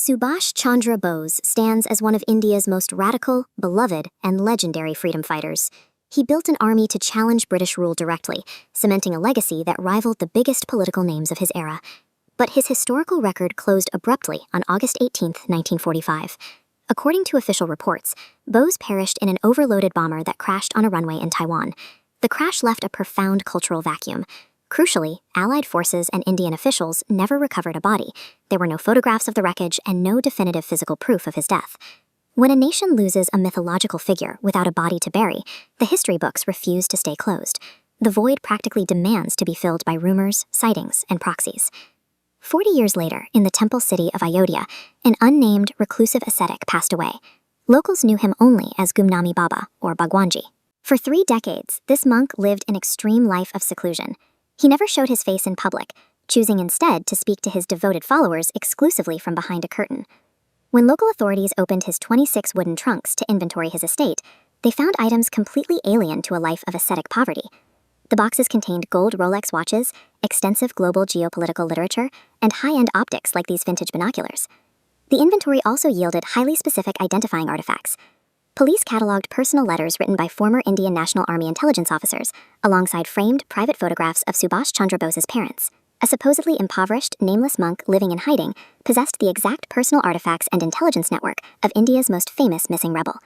Subhas Chandra Bose stands as one of India's most radical, beloved, and legendary freedom fighters. He built an army to challenge British rule directly, cementing a legacy that rivaled the biggest political names of his era. But his historical record closed abruptly on August 18, 1945. According to official reports, Bose perished in an overloaded bomber that crashed on a runway in Taiwan. The crash left a profound cultural vacuum. Crucially, Allied forces and Indian officials never recovered a body. There were no photographs of the wreckage and no definitive physical proof of his death. When a nation loses a mythological figure without a body to bury, the history books refuse to stay closed. The void practically demands to be filled by rumors, sightings, and proxies. 40 years later, in the temple city of Ayodhya, an unnamed, reclusive ascetic passed away. Locals knew him only as Gumnami Baba, or Bhagwanji. For 3 decades, this monk lived an extreme life of seclusion. He never showed his face in public, choosing instead to speak to his devoted followers exclusively from behind a curtain. When local authorities opened his 26 wooden trunks to inventory his estate, they found items completely alien to a life of ascetic poverty. The boxes contained gold Rolex watches, extensive global geopolitical literature, and high-end optics like these vintage binoculars. The inventory also yielded highly specific identifying artifacts. Police cataloged personal letters written by former Indian National Army intelligence officers, alongside framed private photographs of Subhas Chandra Bose's parents. A supposedly impoverished, nameless monk living in hiding possessed the exact personal artifacts and intelligence network of India's most famous missing rebel.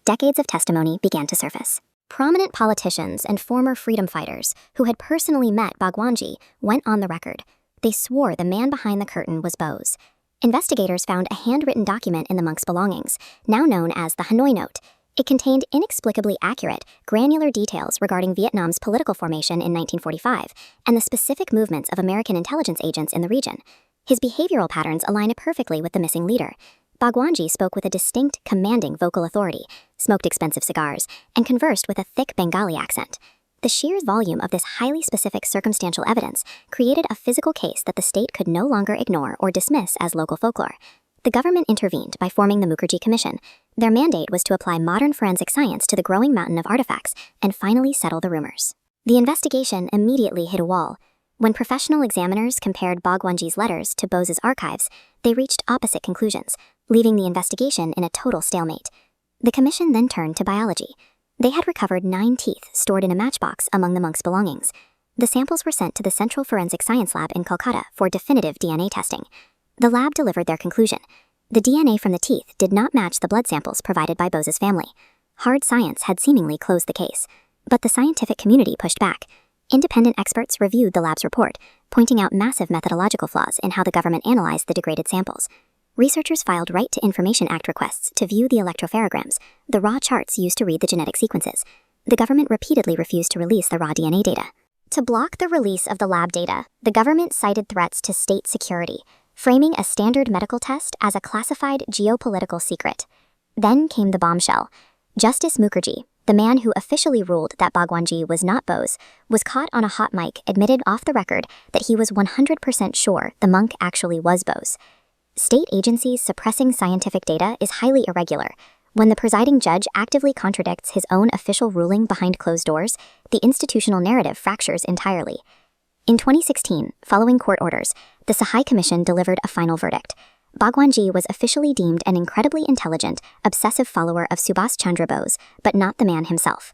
Decades of testimony began to surface. Prominent politicians and former freedom fighters who had personally met Bhagwanji went on the record. They swore the man behind the curtain was Bose. Investigators found a handwritten document in the monk's belongings, now known as the Hanoi Note. It contained inexplicably accurate, granular details regarding Vietnam's political formation in 1945 and the specific movements of American intelligence agents in the region. His behavioral patterns align perfectly with the missing leader. Bhagwanji spoke with a distinct, commanding vocal authority, smoked expensive cigars, and conversed with a thick Bengali accent. The sheer volume of this highly specific circumstantial evidence created a physical case that the state could no longer ignore or dismiss as local folklore. The government intervened by forming the Mukherjee Commission. Their mandate was to apply modern forensic science to the growing mountain of artifacts and finally settle the rumors. The investigation immediately hit a wall. When professional examiners compared Bhagwanji's letters to Bose's archives, they reached opposite conclusions, leaving the investigation in a total stalemate. The commission then turned to biology. They had recovered 9 teeth stored in a matchbox among the monk's belongings. The samples were sent to the Central Forensic Science Lab in Kolkata for definitive DNA testing. The lab delivered their conclusion. The DNA from the teeth did not match the blood samples provided by Bose's family. Hard science had seemingly closed the case, but the scientific community pushed back. Independent experts reviewed the lab's report, pointing out massive methodological flaws in how the government analyzed the degraded samples. Researchers filed Right to Information Act requests to view the electropherograms, the raw charts used to read the genetic sequences. The government repeatedly refused to release the raw DNA data. To block the release of the lab data, the government cited threats to state security, framing a standard medical test as a classified geopolitical secret. Then came the bombshell. Justice Mukherjee, the man who officially ruled that Bhagwanji was not Bose, was caught on a hot mic, admitted off the record that he was 100% sure the monk actually was Bose. State agencies suppressing scientific data is highly irregular. When the presiding judge actively contradicts his own official ruling behind closed doors, the institutional narrative fractures entirely. In 2016, following court orders, the Sahai Commission delivered a final verdict. Bhagwanji was officially deemed an incredibly intelligent, obsessive follower of Subhas Chandra Bose, but not the man himself.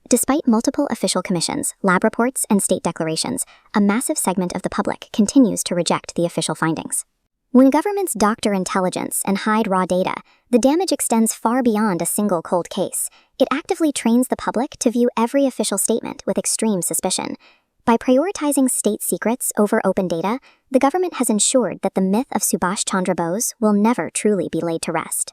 Despite multiple official commissions, lab reports, and state declarations, a massive segment of the public continues to reject the official findings. When governments doctor intelligence and hide raw data, the damage extends far beyond a single cold case. It actively trains the public to view every official statement with extreme suspicion. By prioritizing state secrets over open data, the government has ensured that the myth of Subhas Chandra Bose will never truly be laid to rest.